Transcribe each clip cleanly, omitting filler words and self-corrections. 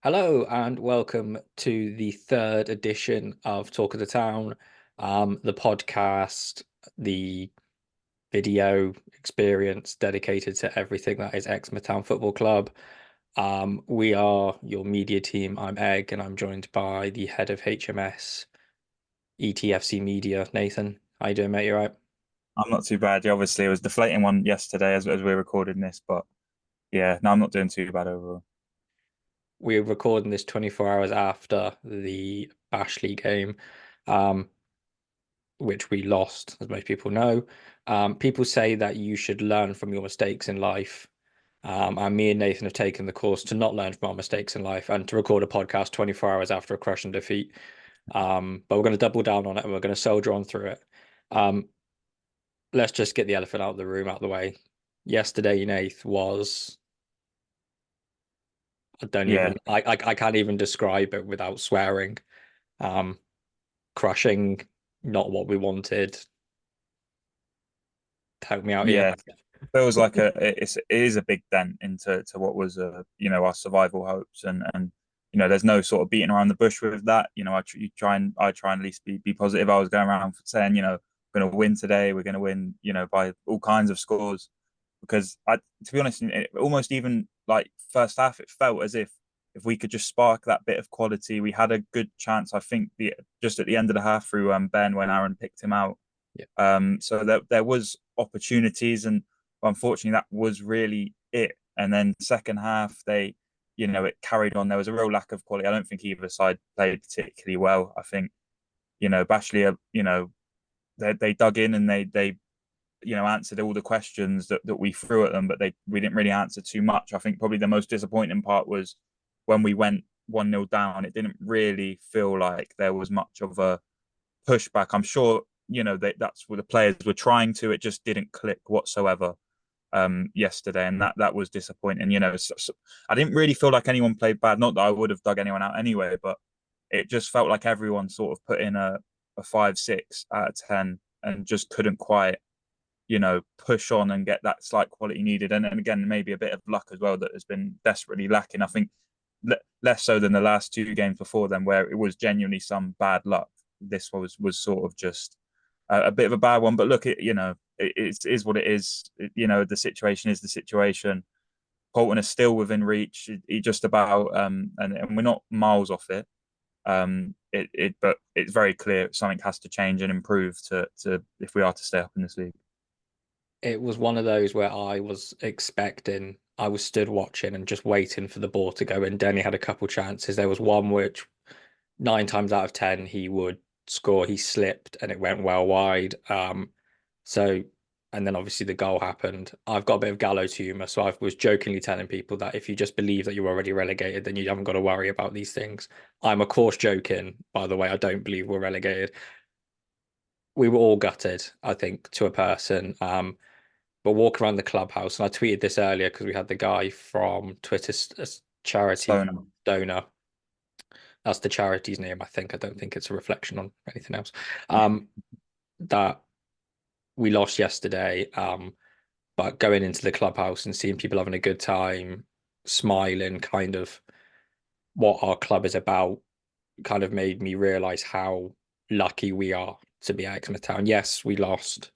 Hello and welcome to the third edition of Talk of the Town, the podcast, the video experience dedicated to everything that is Exmouth Town Football Club. We are your media team. I'm Egg, and I'm joined by the head of HMS ETFC Media, Nathan. How you doing, mate? You all right? I'm not too bad. Yeah, obviously, it was a deflating one yesterday as we were recording this, but yeah, no, I'm not doing too bad overall. We're recording this 24 hours after the Bashley game, which we lost, as most people know. People say that you should learn from your mistakes in life. And me and Nathan have taken the course to not learn from our mistakes in life and to record a podcast 24 hours after a crushing defeat. But we're going to double down on it and we're going to soldier on through it. Let's just get the elephant out of the room, out of the way. Yesterday, Nath, was Yeah, I can't even describe it without swearing. Crushing, not what we wanted. Help me out here. yeah, feels like it is a big dent into what was our survival hopes and there's no sort of beating around the bush with that. I try and at least be positive. I was going around saying we're going to win today. We're going to win by all kinds of scores because to be honest, almost even like first half, it felt as if we could just spark that bit of quality. We had a good chance, I think, just at the end of the half through Ben when Aaron picked him out. Yeah. So there was opportunities, and unfortunately, that was really it. And then second half, it carried on. There was a real lack of quality. I don't think either side played particularly well. I think, Bashley, they dug in and they answered all the questions that we threw at them, but we didn't really answer too much. I think probably the most disappointing part was when we went 1-0 down. It didn't really feel like there was much of a pushback. I'm sure that's what the players were trying to. It just didn't click whatsoever yesterday, and that was disappointing. I didn't really feel like anyone played bad. Not that I would have dug anyone out anyway, but it just felt like everyone sort of put in a 5-6 out of 10 and just couldn't quite push on and get that slight quality needed. And again, maybe a bit of luck as well that has been desperately lacking. I think less so than the last two games before then, where it was genuinely some bad luck. This was sort of just a bit of a bad one. But look, it is what it is. The situation is the situation. Bolton is still within reach. He just about, and we're not miles off it. But it's very clear something has to change and improve to if we are to stay up in this league. It was one of those where I was stood watching and just waiting for the ball to go in. Denny had a couple chances. There was one which 9 times out of 10 he would score. He slipped and it went well wide. So, and then obviously the goal happened. I've got a bit of gallows humor, so I was jokingly telling people that if you just believe that you're already relegated, then you haven't got to worry about these things. I'm of course joking, by the way. I don't believe we're relegated. We were all gutted, I think, to a person. But walk around the clubhouse, and I tweeted this earlier because we had the guy from Twitter's charity Stoner. donor. That's the charity's name, I think. I don't think it's a reflection on anything else. Yeah. That we lost yesterday. But going into the clubhouse and seeing people having a good time, smiling, kind of what our club is about, kind of made me realize how lucky we are to be at Exmouth Town. Yes, we lost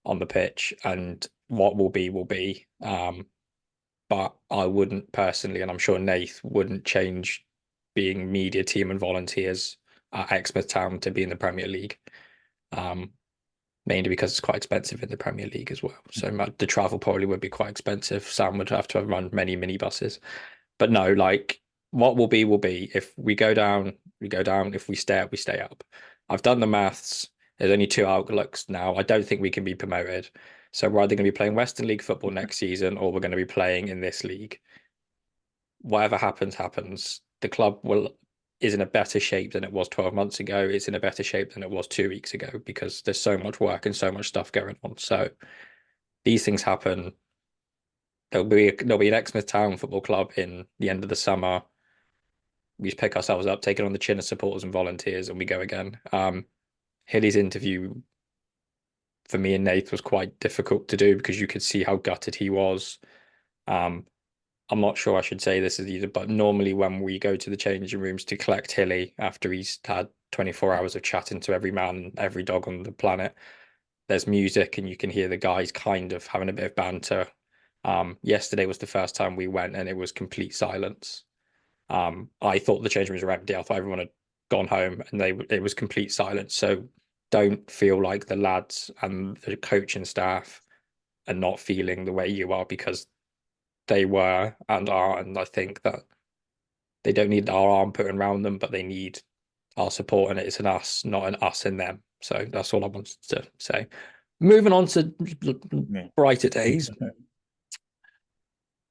on the pitch, and what will be will be. But I wouldn't personally, and I'm sure Nath wouldn't change being media team and volunteers at Exmouth Town to be in the Premier League. Mainly because it's quite expensive in the Premier League as well. So the travel probably would be quite expensive. Sam would have to run many minibuses. But no, like what will be will be. If we go down, we go down. If we stay up, we stay up. I've done the maths. There's only two outlooks now. I don't think we can be promoted. So we're either going to be playing Western League football next season or we're going to be playing in this league. whatever happens, happens. The club will is in a better shape than it was 12 months ago. It's in a better shape than it was 2 weeks ago because there's so much work and so much stuff going on. So these things happen. There'll be an Exmouth Town football club in the end of the summer. We just pick ourselves up, take it on the chin of supporters and volunteers, and we go again. Hilly's interview for me and Nath was quite difficult to do because you could see how gutted he was. Um, I'm not sure I should say this either, but normally when we go to the changing rooms to collect Hilly after he's had 24 hours of chatting to every man, every dog on the planet, there's music and you can hear the guys kind of having a bit of banter. Yesterday was the first time we went and it was complete silence. I thought the changing rooms were empty. I thought everyone had gone home and it was complete silence. So don't feel like the lads and the coaching staff are not feeling the way you are because they were and are, and I think that they don't need our arm put around them, but they need our support, and it's an us, not an us in them. So that's all I wanted to say. Moving on to Yeah. brighter days,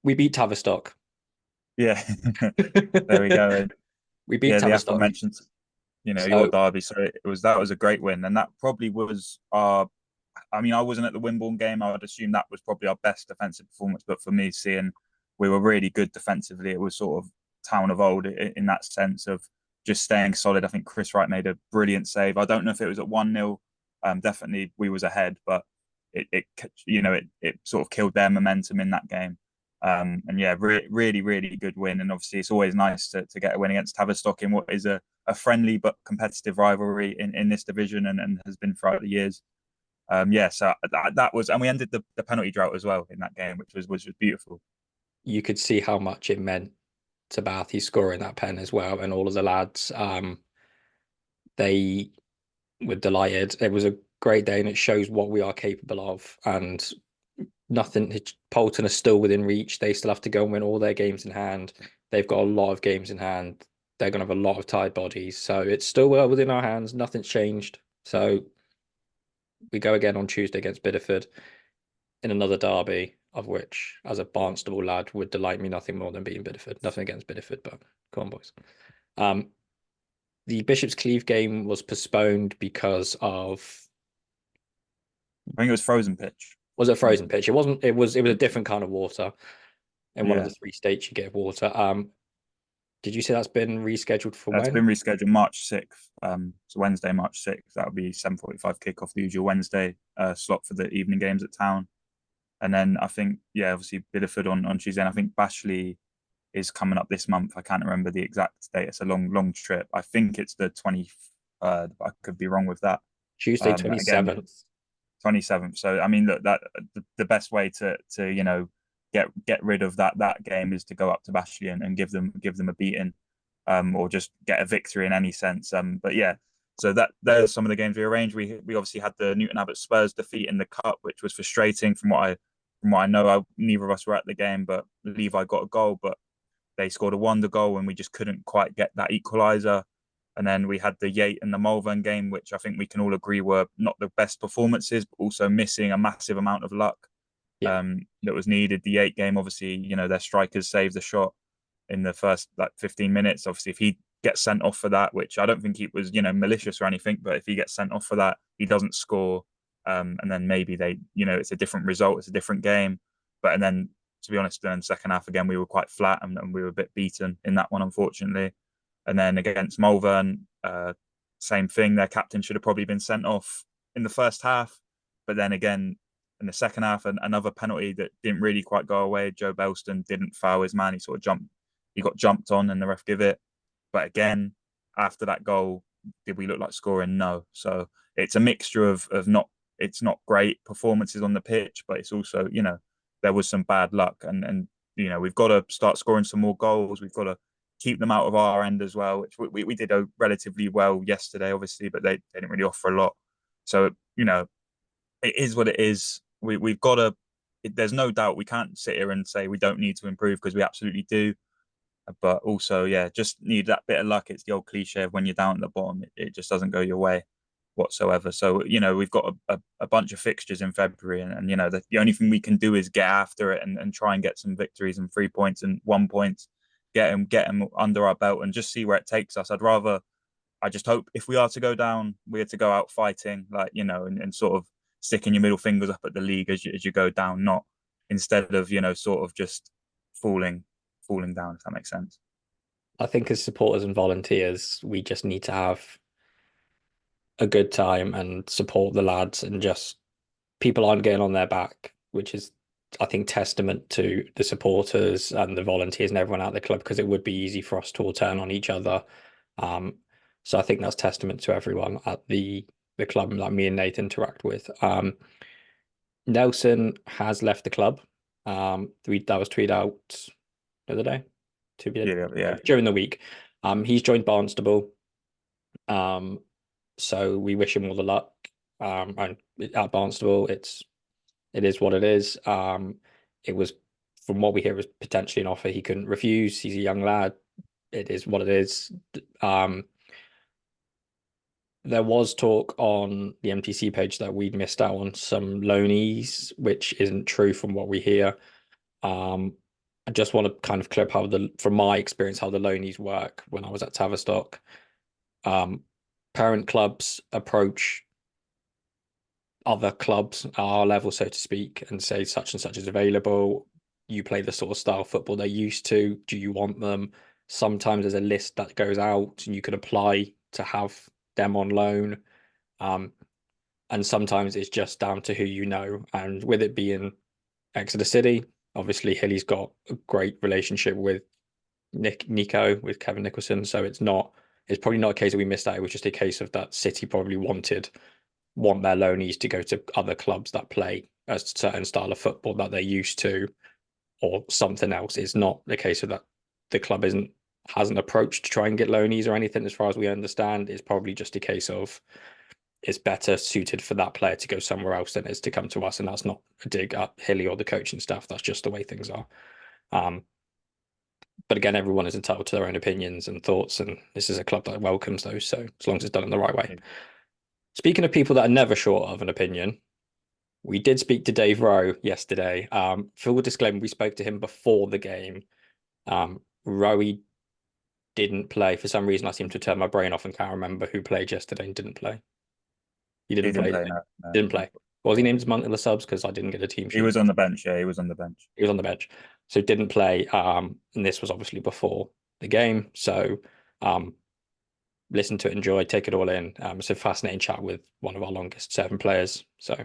we beat Tavistock. Yeah. There we go. And We beat yeah, the Tavistock. aforementioned, your So derby. So that was a great win, and that probably was our. I mean, I wasn't at the Wimborne game. I would assume that was probably our best defensive performance. But for me, seeing we were really good defensively, it was sort of Town of old in that sense of just staying solid. I think Chris Wright made a brilliant save. I don't know if it was at 1-0. Definitely we was ahead, but it sort of killed their momentum in that game. And yeah, really, really good win. And obviously, it's always nice to get a win against Tavistock in what is a friendly but competitive rivalry in this division and has been throughout the years. Yeah, so that was, and we ended the penalty drought as well in that game, which was beautiful. you could see how much it meant to Bath. He's scoring that pen as well, and all of the lads. They were delighted. It was a great day, and it shows what we are capable of. And nothing. Polton are still within reach. They still have to go and win all their games in hand. They've got a lot of games in hand. They're going to have a lot of tired bodies. So it's still well within our hands. Nothing's changed. So we go again on Tuesday against Bideford in another derby, of which, as a Barnstable lad, would delight me nothing more than beating Bideford. Nothing against Bideford, but come on, boys. The Bishop's Cleeve game was postponed because of I think it was frozen pitch. was it frozen pitch? It wasn't. It was a different kind of water. In one of Yeah, the three states you get water. Did you say that's been rescheduled for that's when? been rescheduled March 6th. So Wednesday, March 6th. That'll be 7:45 kickoff, the usual Wednesday slot for the evening games at Town. And then I think, yeah, obviously Bideford on Tuesday. And I think Bashley is coming up this month. I can't remember the exact date. It's a long trip. I think it's the 23rd, but I could be wrong with that. Tuesday Again, 27th. 27th. So I mean, look, that the best way to get rid of that game is to go up to Bashley and give them a beating, or just get a victory in any sense. But yeah, so there's some of the games we arranged. We obviously had the Newton Abbot Spurs defeat in the cup, which was frustrating from what I know. Neither of us were at the game, but Levi got a goal, but they scored a wonder goal and we just couldn't quite get that equaliser. And then we had the Yate and the Malvern game, which I think we can all agree were not the best performances, but also missing a massive amount of luck Yeah. that was needed. The Yate game, obviously, their strikers saved the shot in the first 15 minutes. Obviously, if he gets sent off for that, which I don't think he was, malicious or anything, but if he gets sent off for that, he doesn't score. And then maybe it's a different result, it's a different game. And then, to be honest, then second half again, we were quite flat and we were a bit beaten in that one, unfortunately. And then against Malvern, same thing. Their captain should have probably been sent off in the first half. But then again, in the second half, another penalty that didn't really quite go away. Joe Belston didn't foul his man. He got jumped on and the ref give it. But again, after that goal, did we look like scoring? No. So it's a mixture of it's not great performances on the pitch, but it's also, there was some bad luck. And we've got to start scoring some more goals. We've got to keep them out of our end as well, which we did relatively well yesterday, obviously, but they didn't really offer a lot. So, it is what it is. We've got to, there's no doubt we can't sit here and say we don't need to improve because we absolutely do. But also, yeah, just need that bit of luck. It's the old cliche of when you're down at the bottom, it just doesn't go your way whatsoever. So, we've got a bunch of fixtures in February and the only thing we can do is get after it and try and get some victories and 3 points and 1 point get them under our belt and just see where it takes us. I just hope if we are to go down, we are to go out fighting, like, and sort of sticking your middle fingers up at the league as you go down, not instead of, sort of just falling down, if that makes sense. I think as supporters and volunteers, we just need to have a good time and support the lads, and just people aren't getting on their back, which is, I think, testament to the supporters and the volunteers and everyone at the club, because it would be easy for us to all turn on each other. So I think that's testament to everyone at the club that me and Nathan interact with. Nelson has left the club. That was tweeted out the other day, during the week. He's joined Barnstable. So we wish him all the luck. And at Barnstable, it is what it is. It was, from what we hear, was potentially an offer he couldn't refuse. He's a young lad. It is what it is. There was talk on the MTC page that we'd missed out on some loanees, which isn't true from what we hear. I just want to kind of clip from my experience, how the loanees work when I was at Tavistock. Parent clubs approach other clubs at our level, so to speak, and say such and such is available. You play the sort of style of football they're used to. Do you want them? Sometimes there's a list that goes out and you could apply to have them on loan. And sometimes it's just down to who you know. And with it being Exeter City, obviously Hilly's got a great relationship with with Kevin Nicholson. So it's probably not a case that we missed out. It was just a case of that City probably want their loanees to go to other clubs that play a certain style of football that they're used to, or something else. It's not the case of that the club hasn't approached to try and get loanees or anything, as far as we understand. It's probably just a case of it's better suited for that player to go somewhere else than it is to come to us. And that's not a dig at Hilly or the coaching staff. That's just the way things are. But again, everyone is entitled to their own opinions and thoughts, and this is a club that welcomes those. So as long as it's done in the right way. Speaking of people that are never short of an opinion, we did speak to Dave Rowe yesterday. Full disclaimer, we spoke to him before the game. Rowe didn't play. For some reason, I seem to turn my brain off and can't remember who played yesterday and didn't play. He didn't play. No. Didn't play. Was he named among the subs? Because I didn't get a team sheet. He was on the bench. Yeah, he was on the bench. He was on the bench. So didn't play. And this was obviously before the game. So listen to it, enjoy, take it all in. It's a fascinating chat with one of our longest serving players. So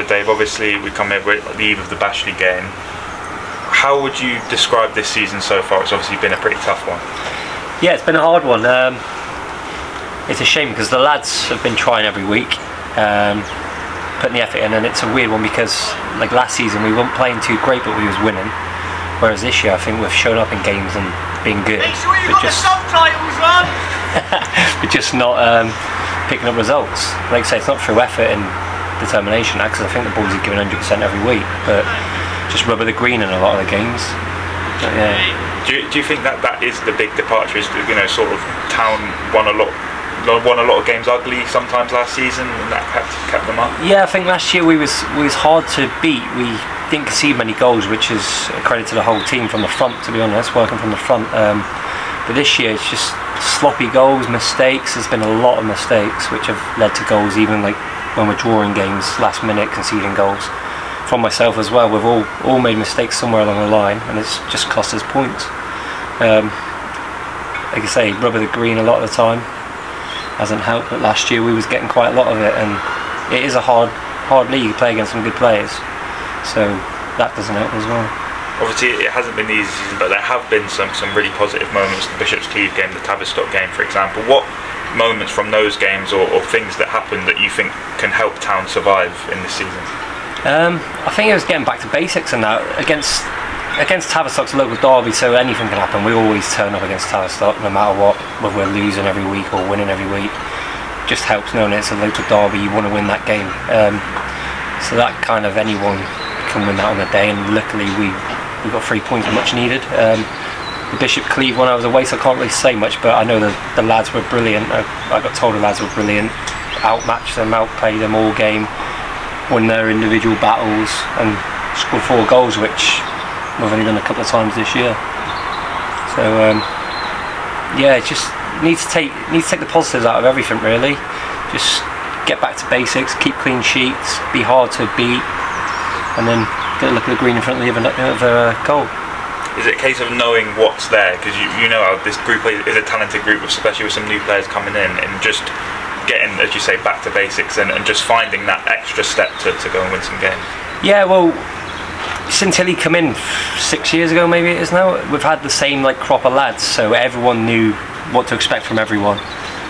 Dave, obviously we come in with the eve of the Bashley game. How would you describe this season so far? It's obviously been a pretty tough one. Yeah, it's been a hard one. It's a shame because the lads have been trying every week, putting the effort in, and it's a weird one because, like last season, we weren't playing too great, but we was winning. Whereas this year, I think we've shown up in games and been good. Make sure you got the subtitles on. We're just not picking up results. Like I say, it's not through effort and determination, because I think the boys are giving 100% every week, but just rubber the green in a lot of the games. But, yeah. Do you think that is the big departure? Is sort of Town won a lot of games ugly sometimes last season, and that kept them up? Yeah, I think last year we was hard to beat. We didn't concede many goals, which is a credit to the whole team from the front, to be honest, working from the front. But this year it's just sloppy goals, mistakes. There's been a lot of mistakes which have led to goals, even like when we're drawing games, last minute conceding goals. From myself as well, we've all made mistakes somewhere along the line, and it's just cost us points. Like I say, rubber the green a lot of the time hasn't helped, but last year we was getting quite a lot of it, and it is a hard league. You play against some good players, so that doesn't help as well. Obviously it hasn't been the easy season, but there have been some really positive moments. The Bishop's Cleeve game, the Tavistock game, for example. What moments from those games or things that happened that you think can help Town survive in this season? I think it was getting back to basics, and that against Tavistock's a local derby, so anything can happen. We always turn up against Tavistock no matter what, whether we're losing every week or winning every week. Just helps knowing it's a local derby. You want to win that game, so that kind of anyone can win that on the day, and luckily we got 3 points, much needed. The Bishop Cleeve one, I was away, so I can't really say much, but I know the lads were brilliant. I got told the lads were brilliant, outmatched them, outplayed them all game, won their individual battles and scored 4 goals, which we've only done a couple of times this year. So yeah, it just needs to take the positives out of everything really. Just get back to basics, keep clean sheets, be hard to beat, and then get a look at the green in front of the other goal. Is it a case of knowing what's there? Because you know how this group is a talented group, especially with some new players coming in, and just getting, as you say, back to basics and just finding that extra step to go and win some games. Yeah, well, since Hilly come in 6 years ago, maybe it is now, we've had the same like crop of lads, so everyone knew what to expect from everyone.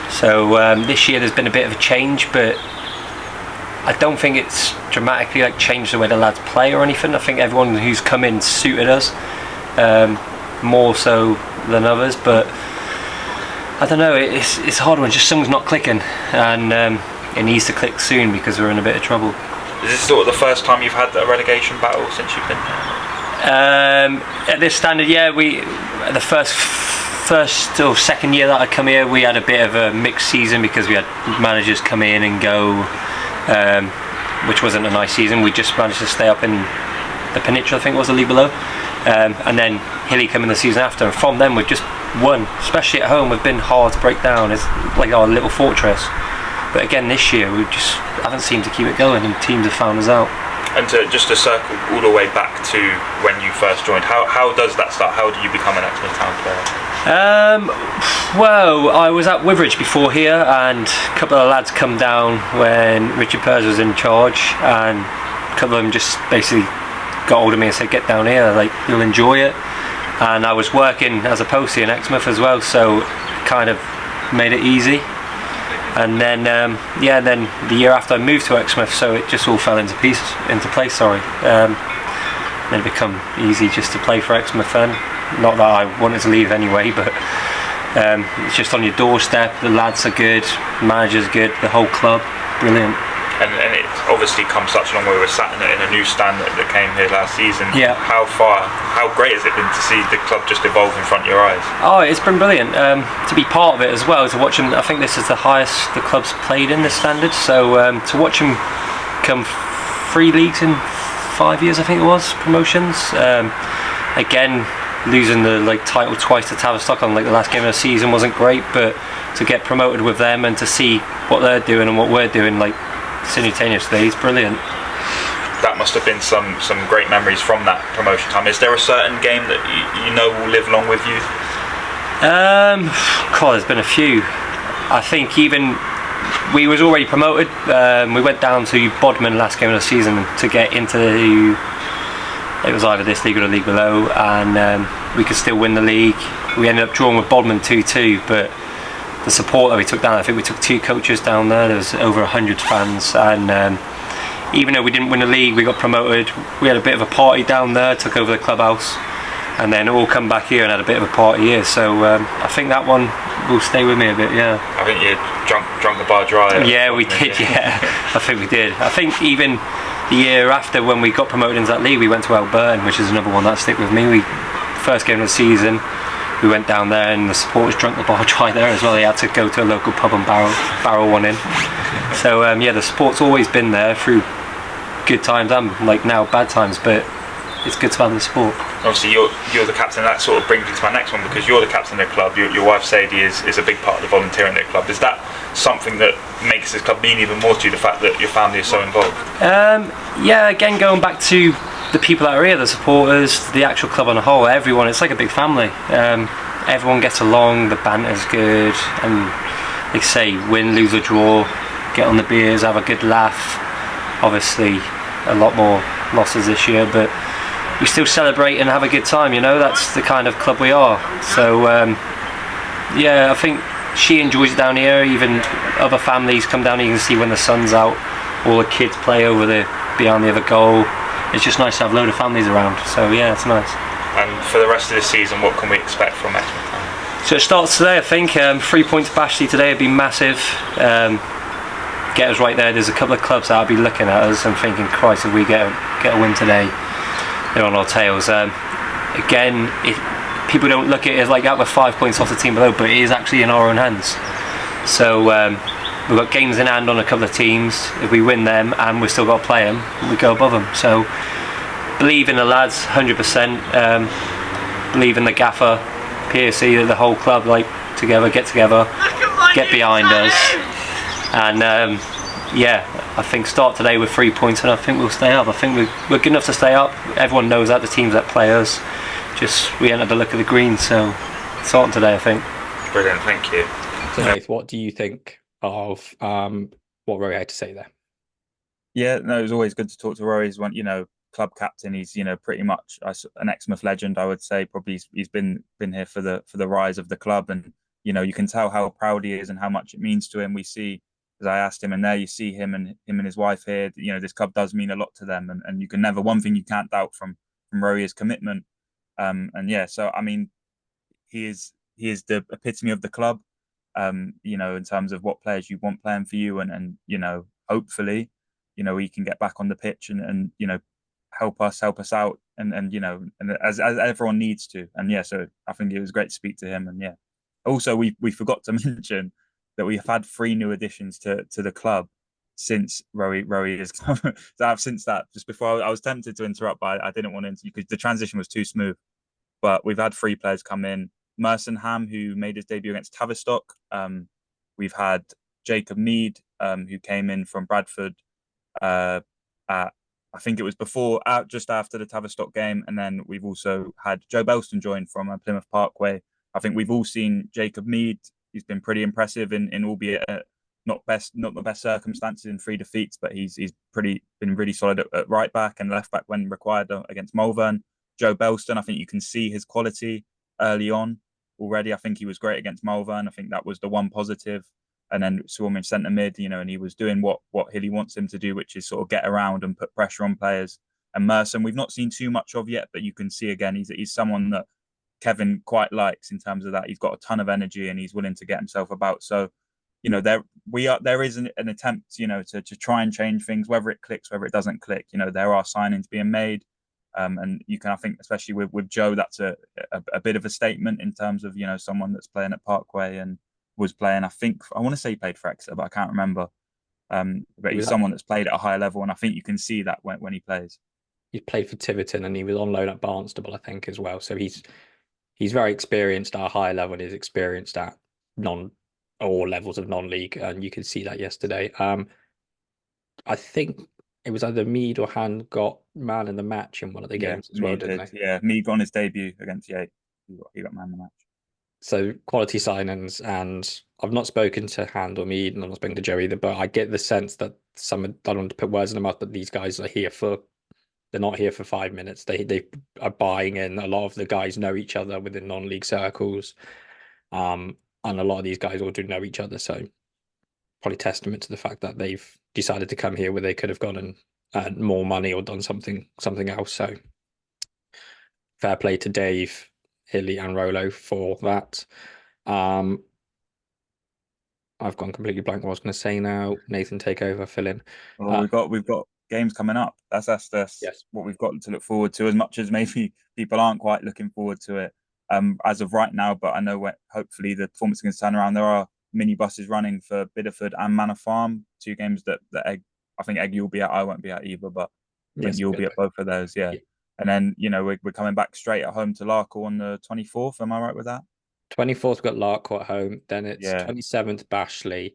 So this year there's been a bit of a change, but I don't think it's dramatically like changed the way the lads play or anything. I think everyone who's come in suited us more so than others, but I don't know, it's hard when just something's not clicking, and it needs to click soon because we're in a bit of trouble. Is this sort of the first time you've had a relegation battle since you've been here? At this standard, yeah, the first or second year that I come here, we had a bit of a mixed season because we had managers come in and go, which wasn't a nice season. We just managed to stay up in the Peninsula, I think it was, the league below, and then Hilly come in the season after, and from then we've just won, especially at home. We've been hard to break down. It's like our little fortress. But again, this year we just haven't seemed to keep it going, and teams have found us out. And just to circle all the way back to when you first joined, how does that start? How do you become an Exmouth Town player? Well, I was at Witheridge before here, and a couple of lads come down when Richard Pers was in charge, and a couple of them just basically got hold of me and said, get down here, like, you'll enjoy it. And I was working as a postie in Exmouth as well, so it kind of made it easy. And then then the year after I moved to Exmouth, so it just all fell into place. Then it become easy just to play for Exmouth then. Not that I wanted to leave anyway, but it's just on your doorstep. The lads are good, the manager's good, the whole club, brilliant. And it's obviously come such a long way. We're sat in a new stand that came here last season. Yeah. How great has it been to see the club just evolve in front of your eyes? Oh, it's been brilliant to be part of it as well. To watch them, I think this is the highest the club's played in this standard. So to watch them come 3 leagues in 5 years, I think it was, promotions. Again, losing the title twice to Tavistock on the last game of the season wasn't great, but to get promoted with them and to see what they're doing and what we're doing simultaneously, it's brilliant. That must have been some great memories from that promotion time. Is there a certain game that you know will live long with you? There's been a few. I think even we was already promoted. We went down to Bodmin last game of the season to get into it was either this league or the league below, and we could still win the league. We ended up drawing with Bodmin 2-2, but the support that we took down, I think we took 2 coaches down there. There was over 100 fans, and even though we didn't win the league, we got promoted. We had a bit of a party down there, took over the clubhouse, and then all come back here and had a bit of a party here. So I think that one will stay with me a bit. Yeah. I think you drunk the bar dry. Yeah, we did. Yeah, I think we did. I think even the year after, when we got promoted into that league, we went to Alberton, which is another one that stick with me. First game of the season, we went down there and the supporters drunk the bar dry there as well. They had to go to a local pub and barrel one in. So the support's always been there through good times and now bad times, but it's good to have the support. Obviously you're the captain. That sort of brings me to my next one, because you're the captain of the club. Your wife Sadie is a big part of the volunteering at the club. Is that something that makes this club mean even more to you, the fact that your family is so involved? Yeah, again, going back to the people that are here, the supporters, the actual club on the whole, everyone, it's like a big family. Everyone gets along, the banter's good, and like say, win, lose or draw, get on the beers, have a good laugh. Obviously a lot more losses this year, but we still celebrate and have a good time, that's the kind of club we are. So yeah, I think she enjoys it down here. Even other families come down here, you can see when the sun's out, all the kids play over behind the other goal. It's just nice to have a load of families around, so yeah, it's nice. And for the rest of the season, what can we expect from Exmouth Town? So it starts today, I think. 3 points Bashley today would be massive. Get us right there. There's a couple of clubs that I'll be looking at us and thinking, Christ, if we get a win today, they're on our tails. Again, people don't look at it as that we're 5 points off the team below, but it is actually in our own hands. So we've got games in hand on a couple of teams. If we win them and we've still got to play them, we go above them. So believe in the lads 100%. Believe in the gaffer, PSC, the whole club, like get together, get behind us, and yeah, I think start today with 3 points, and I think we'll stay up. I think we're good enough to stay up. Everyone knows that, the teams that play us. Just we entered the look of the green, so starting today, I think. Brilliant, thank you. So, Nath, what do you think of what Rowe had to say there? Yeah, no, it was always good to talk to Rory. He's one, club captain. He's, pretty much an Exmouth legend, I would say. Probably he's been here for the rise of the club, and you can tell how proud he is and how much it means to him. We see, as I asked him, and there you see him and his wife here. This club does mean a lot to them, and you can never, one thing you can't doubt from Rory is commitment. And yeah, so I mean, he is the epitome of the club. In terms of what players you want playing for you, and hopefully, he can get back on the pitch and help us out, and as everyone needs to. And yeah, so I think it was great to speak to him. And yeah, also we forgot to mention that we have had 3 new additions to the club since Rowie has come. So since that, just before I was tempted to interrupt, but I didn't want to, because the transition was too smooth. But we've had 3 players come in. Merson Ham, who made his debut against Tavistock. We've had Jacob Mead, who came in from Bradford. I think it was just after the Tavistock game, and then we've also had Joe Belston join from Plymouth Parkway. I think we've all seen Jacob Mead. He's been pretty impressive in albeit not the best circumstances, in 3 defeats, but he's been really solid at right back and left back when required against Malvern. Joe Belston, I think you can see his quality early on already. I think he was great against Malvern. I think that was the one positive. And then saw him in centre mid, and he was doing what Hilly wants him to do, which is sort of get around and put pressure on players. And Merson, we've not seen too much of yet, but you can see again, he's someone that Kevin quite likes in terms of that. He's got a ton of energy and he's willing to get himself about. So, there is an attempt, to try and change things, whether it clicks, whether it doesn't click. There are signings being made. And you can, I think, especially with Joe, that's a bit of a statement in terms of, someone that's playing at Parkway and was playing, I want to say he played for Exeter, but I can't remember. But he's someone that's played at a higher level, and I think you can see that when he plays. He played for Tiverton, and he was on loan at Barnstable, I think, as well. So he's very experienced at a higher level, and he's experienced at all levels of non-league, and you can see that yesterday. I think it was either Mead or Han got man in the match in one of the games as well, didn't they? Yeah, Mead got on his debut against Yate. He got man in the match. So quality signings, and I've not spoken to Hand or Mead, and I'm not speaking to Joe either, but I get the sense that I don't want to put words in their mouth, but these guys are they're not here for 5 minutes. They are buying in. A lot of the guys know each other within non-league circles. And a lot of these guys all do know each other. So probably testament to the fact that they've decided to come here where they could have gone and earned more money or done something else. So fair play to Dave, Hilly and Rolo for that. I've gone completely blank what I was going to say now. Nathan, take over, fill in. Well, we've got games coming up. That's yes, what we've got to look forward to, as much as maybe people aren't quite looking forward to it as of right now. But I know hopefully the performance can turn around. There are minibuses running for Biddeford and Manor Farm, 2 games that I think Egg you'll be at. I won't be at either, but yes, you'll be at both of those. Yeah. And then, we're coming back straight at home to Larkhall on the 24th. Am I right with that? 24th, we've got Larkhall at home. Then it's 27th, Bashley.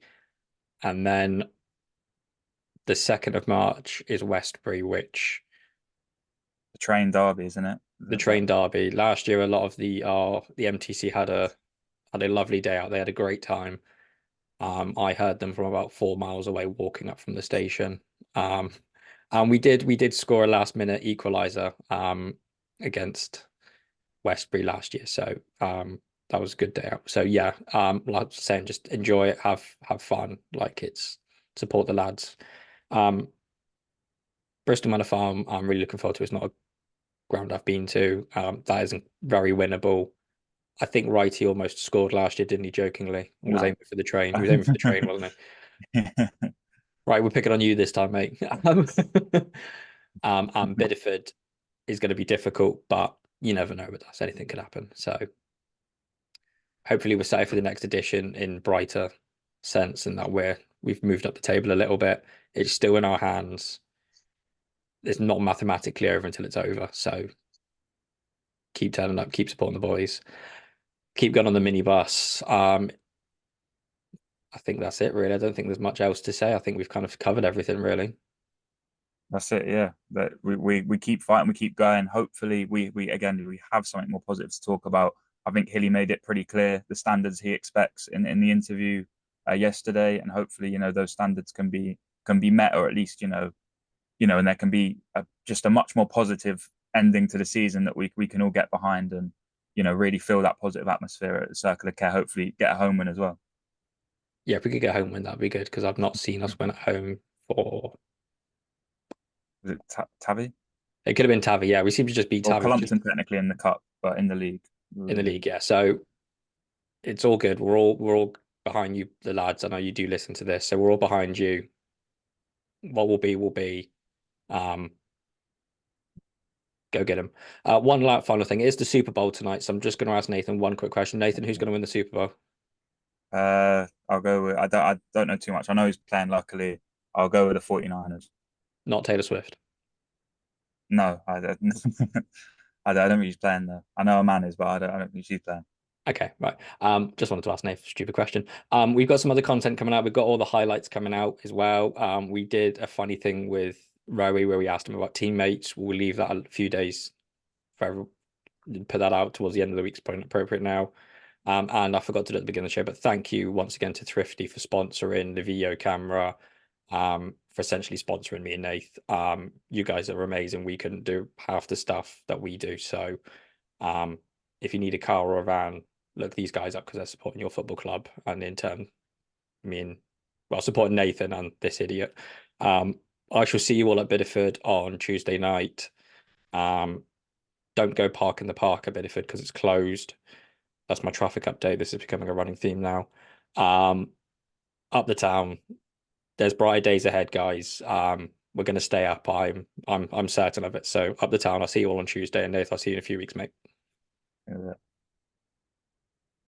And then the 2nd of March is Westbury, which... The train derby, isn't it? The train derby. Last year, a lot of the MTC had a lovely day out. They had a great time. I heard them from about 4 miles away walking up from the station. And we did score a last minute equaliser against Westbury last year. So that was a good day out. So yeah, like I was saying, just enjoy it, have fun, support the lads. Bristol Manor Farm, I'm really looking forward to. It's not a ground I've been to. That isn't very winnable. I think Righty almost scored last year, didn't he, jokingly? He was aiming for the train. He was aiming for the train, wasn't he? Right, we're picking on you this time, mate. Biddeford is going to be difficult, but you never know with us. Anything could happen. So hopefully we're set for the next edition in brighter sense, and that we've moved up the table a little bit. It's still in our hands. it's not mathematically over until it's over. So keep turning up, keep supporting the boys, keep going on the minibus. I think that's it, really. I don't think there's much else to say. I think we've kind of covered everything, really. That's it, yeah. That we keep fighting, we keep going. Hopefully, we again we have something more positive to talk about. I think Hilly made it pretty clear the standards he expects in the interview yesterday, and hopefully, those standards can be met, or at least and there can be just a much more positive ending to the season that we can all get behind, and really feel that positive atmosphere at the Circle of Care. Hopefully, get a home win as well. Yeah, if we could get a home win, that'd be good, because I've not seen us win at home for. Was it Tavi? It could have been Tavi. Yeah, we seem to just beat Well, Tavi Columpton technically in the cup, but in the league. in the league. Yeah, so it's all good. We're all behind you, the lads. I know you do listen to this, so we're all behind you. What will be will be. Go get him. One final thing is the Super Bowl tonight, so I'm just going to ask Nathan one quick question. Nathan, who's going to win the Super Bowl? I'll go with I don't know too much. I know he's playing luckily. I'll go with the 49ers. Not Taylor Swift. No, I don't. I don't think he's playing though. I know a man is, but I don't think she's playing. Okay, right. Just wanted to ask Nathan a stupid question. We've got some other content coming out. We've got all the highlights coming out as well. We did a funny thing with Rowe where we asked him about teammates. We'll leave that a few days for put that out towards the end of the week's probably appropriate now. And I forgot to do it at the beginning of the show, but thank you once again to Thrifty for sponsoring the video camera, for essentially sponsoring me and Nath. You guys are amazing. We couldn't do half the stuff that we do. So if you need a car or a van, look these guys up, because they're supporting your football club, and in turn, supporting Nathan and this idiot. I shall see you all at Bideford on Tuesday night. Don't go park in the park at Bideford because it's closed. That's my traffic update. This is becoming a running theme now. Up the town, there's bright days ahead, guys. We're going to stay up. I'm certain of it. So up the town. I'll see you all on Tuesday, and Nathan, I'll see you in a few weeks, mate. Yeah.